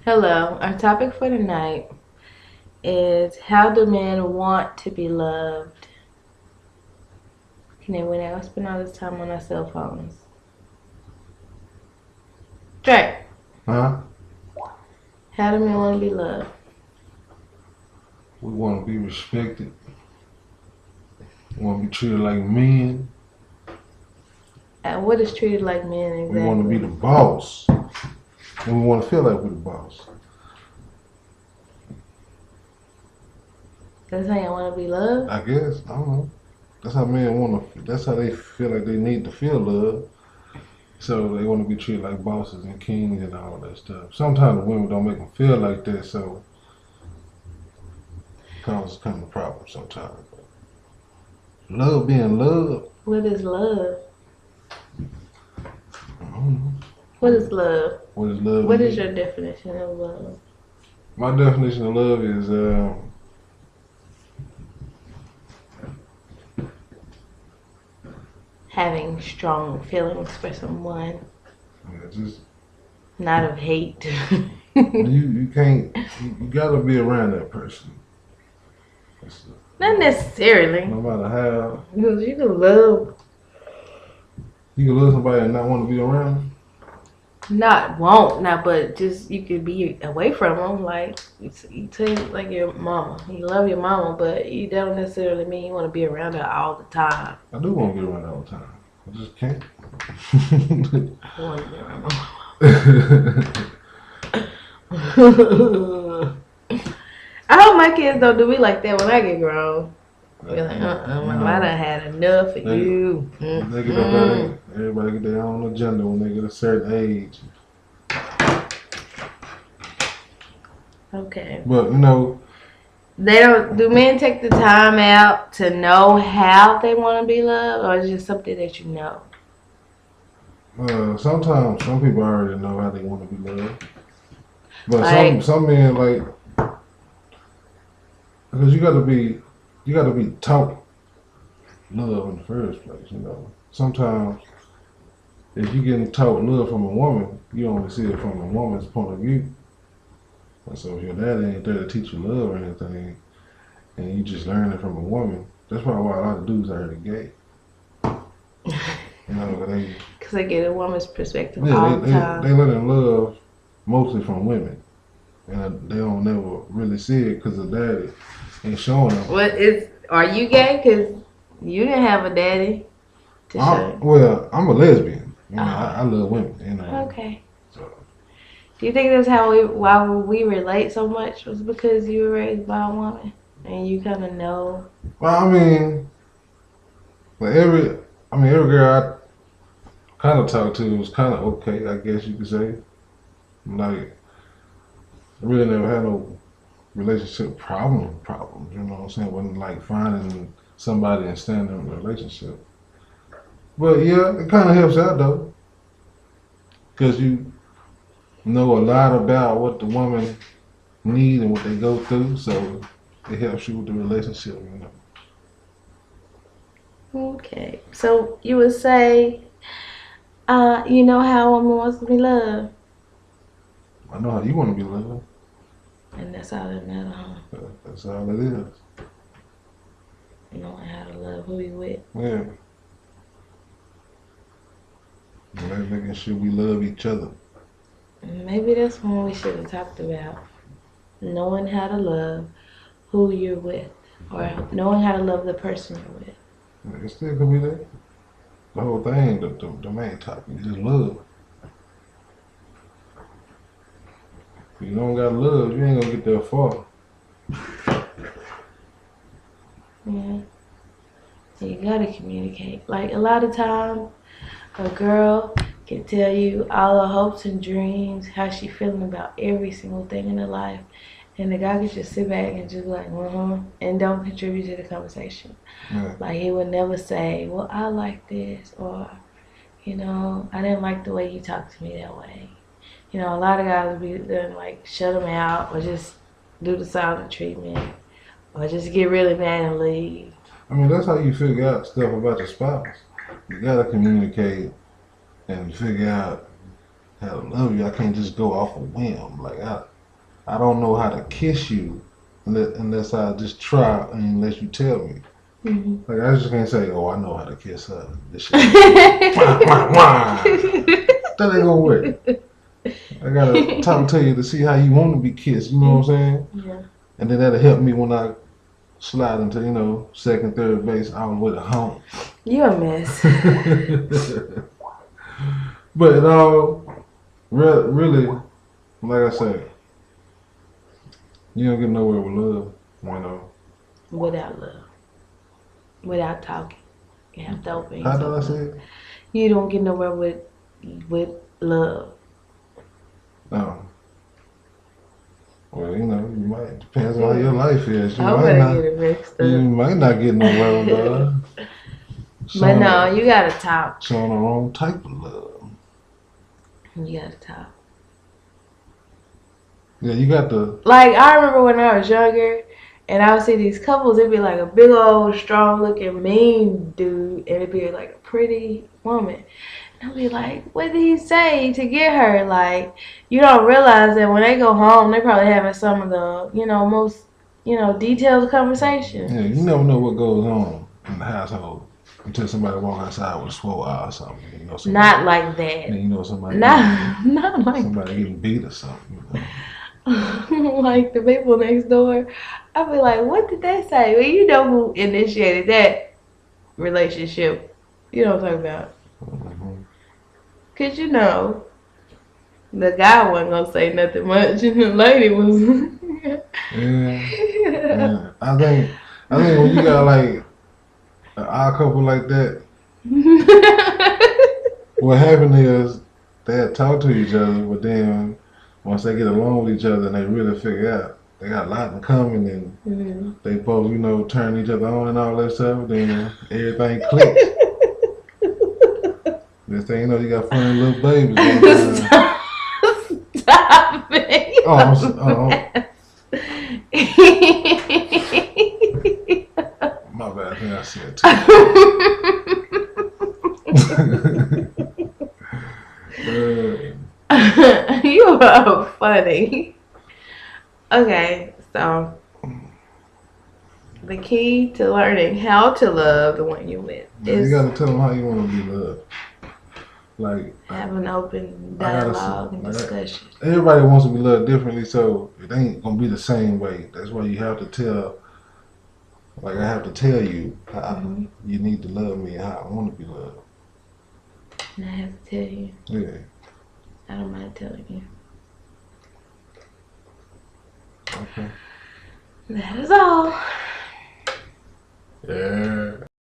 Hello, our topic for tonight is how do men want to be loved? And then we never spend all this time on our cell phones. Drake, Huh? how do men want to be loved? We want to be respected. We want to be treated like men. And what is treated like men exactly? We want to be the boss. And we want to feel like we're the boss. That's how you want to be loved? I guess. I don't know. That's how men want to. That's how they feel like they need to feel love. So they want to be treated like bosses and kings and all that stuff. Sometimes the women don't make them feel like that, so it causes kind of a problem sometimes. Love being loved. What is love? I don't know. What is love? What is love? What is your definition of love? My definition of love is Having strong feelings for someone, just not of hate. you can't. You gotta be around that person. Not necessarily. No matter how. Because you can love. You can love somebody and not want to be around them. Not won't not, but just you could be away from them. Like you take like your mama, you love your mama, but you don't necessarily mean you want to be around her all the time. I do want to be around her all the time. I just can't. I want to be around my mama. I hope my kids don't do me like that when I get grown. Be like, mama, I done had enough of you. They get up there, everybody get their own agenda when they get a certain age. Okay. But you know, They don't. Do men take the time out to know how they want to be loved, or is it just something that you know? sometimes some people already know how they want to be loved. But Like- some men like because you got to be taught love in the first place. You know, sometimes if you're getting taught love from a woman, you only see it from a woman's point of view. And so if your daddy ain't there to teach you love or anything, and you just learn it from a woman, that's probably why a lot of dudes are gay. You know, Because they get a woman's perspective all the they time. learn love mostly from women, and they don't never really see it because the daddy ain't showing them. Are you gay? Because you didn't have a daddy to show. Well, I'm a lesbian. You know, I love women. You know. Okay. So. Do you think that's why we relate so much? Was because you were raised by a woman and you kind of know? Well, I mean, every girl I kind of talked to was kind of okay, I guess you could say. Like, I really never had no relationship problems. You know what I'm saying? Wasn't like finding somebody and staying in a relationship. But yeah, it kind of helps out though, because you know a lot about what the woman need and what they go through, so it helps you with the relationship. You know. Okay. So you would say, you know how a woman wants to be loved, I know how you want to be loved. and that's all that matters, huh? That's all it is. You know how to love who you with. Yeah. Making sure we love each other. Maybe that's one we should have talked about. Knowing how to love who you're with, or knowing how to love the person you're with. It still could be there. The whole thing, the main topic is love. If you don't got love, you ain't gonna get there far. Yeah. You gotta communicate. Like a lot of times, a girl can tell you all her hopes and dreams, how she feeling about every single thing in her life. And the guy can just sit back and just be like, and don't contribute to the conversation. Yeah. Like he would never say, well, I like this, or, you know, I didn't like the way you talked to me that way. You know, a lot of guys would be then like shut them out, or just do the silent treatment, or just get really mad and leave. I mean, that's how you figure out stuff about your spouse. You gotta communicate and figure out how to love you. I can't just go off a whim. Like I don't know how to kiss you unless I just try and unless you tell me. Mhm. Like I just can't say, oh, I know how to kiss her. This shit. That ain't gonna work. I gotta talk to you to see how you want to be kissed. You know what I'm saying? Yeah. And then that'll help me when I slide into second, third base all the way to home. You a mess. But it all really, like I said, you don't get nowhere with love. Without love. Without talking. You have to open How yourself did I say up. it? You don't get nowhere with love. Oh. Well, you might depends on how your life is. I better get it mixed You up. might not get nowhere with love. But no, you gotta talk. Showing the wrong type of love. You gotta talk. Yeah, you got to. Like, I remember when I was younger, and I would see these couples, it'd be like a big old, strong looking, mean dude, and it'd be like a pretty woman. And I'd be like, what did he say to get her? Like, you don't realize that when they go home, they probably having some of the, most, detailed conversations. Yeah, you never know what goes on in the household until somebody walk outside with a swole eye or something. Not like that. And somebody. Not like somebody getting beat or something. like the people next door. I'd be like, what did they say? Well, you know who initiated that relationship. You know what I'm talking about. Mm-hmm. Because, the guy wasn't going to say nothing much, and the lady was. Yeah. I think when you got like an odd couple like that, what happened is they talk to each other, but then once they get along with each other and they really figure out they got a lot in common and Mm-hmm. they both, turn each other on and all that stuff, then everything clicks. Next thing you know, you got funny little babies. Stop it. My bad, I think I said too. You are funny. Okay, so the key to learning how to love the one you're with is you gotta tell them how you want to be loved. Like have an open dialogue and discussion. Everybody wants to be loved differently, so it ain't gonna be the same way. That's why you have to tell. Like I have to tell you how you need to love me and how I want to be loved. And I have to tell you. Yeah. I don't mind telling you. Okay. That is all.